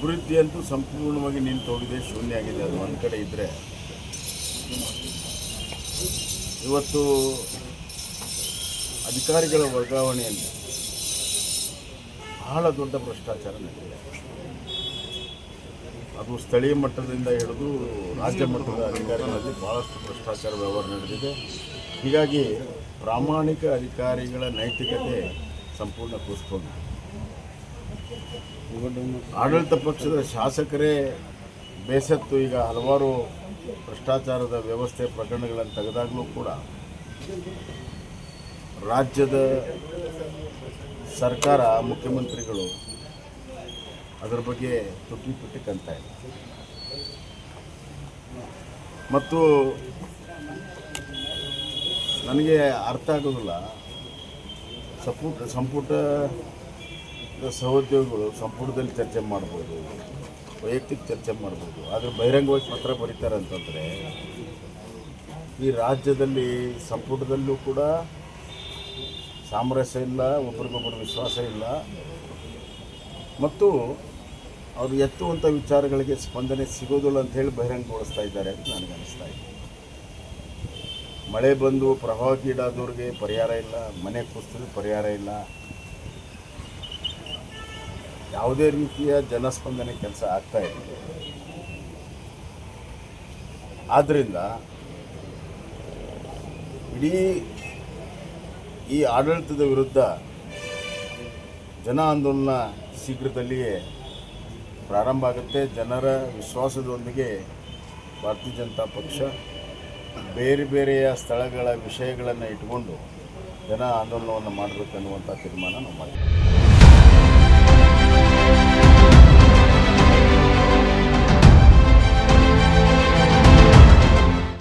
ಅಭಿವೃದ್ಧಿ ಅಂತೂ ಸಂಪೂರ್ಣವಾಗಿ ನಿಂತು ಹೋಗಿದೆ, ಶೂನ್ಯ ಆಗಿದೆ. ಅದು ಒಂದು ಕಡೆ ಇದ್ದರೆ, ಇವತ್ತು ಅಧಿಕಾರಿಗಳ ವರ್ಗಾವಣೆಯಲ್ಲಿ ಬಹಳ ದೊಡ್ಡ ಭ್ರಷ್ಟಾಚಾರ ನಡೆದಿದೆ. ಅದು ಸ್ಥಳೀಯ ಮಟ್ಟದಿಂದ ಹಿಡಿದು ರಾಜ್ಯ ಮಟ್ಟದ ಅಧಿಕಾರಿಗಳಲ್ಲಿ ಭಾಳಷ್ಟು ಭ್ರಷ್ಟಾಚಾರ ವ್ಯವಹಾರ ನಡೆದಿದೆ. ಹೀಗಾಗಿ ಪ್ರಾಮಾಣಿಕ ಅಧಿಕಾರಿಗಳ ನೈತಿಕತೆ ಸಂಪೂರ್ಣ ಕುಸಿತೋಗಿದೆ. ಆಡಳಿತ ಪಕ್ಷದ ಶಾಸಕರೇ ಬೇಸತ್ತು ಈಗ ಹಲವಾರು ಭ್ರಷ್ಟಾಚಾರದ ವ್ಯವಸ್ಥೆ ಪ್ರಕರಣಗಳನ್ನು ತೆಗೆದಾಗಲೂ ಕೂಡ ರಾಜ್ಯದ ಸರ್ಕಾರ, ಮುಖ್ಯಮಂತ್ರಿಗಳು ಅದರ ಬಗ್ಗೆ ತುಟಿ ಕಂತ ಇಲ್ಲ. ಮತ್ತು ನನಗೆ ಅರ್ಥ ಆಗೋದಿಲ್ಲ, ಸಂಪುಟ ಸಹೋದ್ಯೋಗಿಗಳು ಸಂಪುಟದಲ್ಲಿ ಚರ್ಚೆ ಮಾಡ್ಬೋದು, ವೈಯಕ್ತಿಕ ಚರ್ಚೆ ಮಾಡ್ಬೋದು, ಆದರೆ ಬಹಿರಂಗವಾಗಿ ಪತ್ರ ಬರೀತಾರೆ ಅಂತಂದರೆ ಈ ರಾಜ್ಯದಲ್ಲಿ ಸಂಪುಟದಲ್ಲೂ ಕೂಡ ಸಾಮರಸ್ಯ ಇಲ್ಲ, ಒಬ್ರಿಗೊಬ್ಬರು ವಿಶ್ವಾಸ ಇಲ್ಲ, ಮತ್ತು ಅವರು ಎತ್ತುವಂಥ ವಿಚಾರಗಳಿಗೆ ಸ್ಪಂದನೆ ಸಿಗೋದಿಲ್ಲ ಅಂಥೇಳಿ ಬಹಿರಂಗಗೊಳಿಸ್ತಾ ಇದ್ದಾರೆ ಅಂತ ನನಗೆ ಅನಿಸ್ತಾ ಇದೆ. ಮಳೆ ಬಂದು ಪ್ರವಾಹಕ್ಕೀಡಾದವ್ರಿಗೆ ಪರಿಹಾರ ಇಲ್ಲ, ಮನೆ ಕುಸಿದ ಪರಿಹಾರ ಇಲ್ಲ, ಯಾವುದೇ ರೀತಿಯ ಜನಸ್ಪಂದನೆ ಕೆಲಸ ಆಗ್ತಾ ಇದೆ. ಆದ್ದರಿಂದ ಇಡೀ ಈ ಆಡಳಿತದ ವಿರುದ್ಧ ಜನ ಆಂದೋಲನ ಶೀಘ್ರದಲ್ಲಿಯೇ ಪ್ರಾರಂಭ ಆಗುತ್ತೆ. ಜನರ ವಿಶ್ವಾಸದೊಂದಿಗೆ ಭಾರತೀಯ ಜನತಾ ಪಕ್ಷ ಬೇರೆ ಬೇರೆಯ ಸ್ಥಳಗಳ ವಿಷಯಗಳನ್ನು ಇಟ್ಕೊಂಡು ಜನ ಆಂದೋಲನವನ್ನು ಮಾಡಬೇಕನ್ನುವಂಥ ತೀರ್ಮಾನ ನಾವು ಮಾಡಿದ್ದೀವಿ.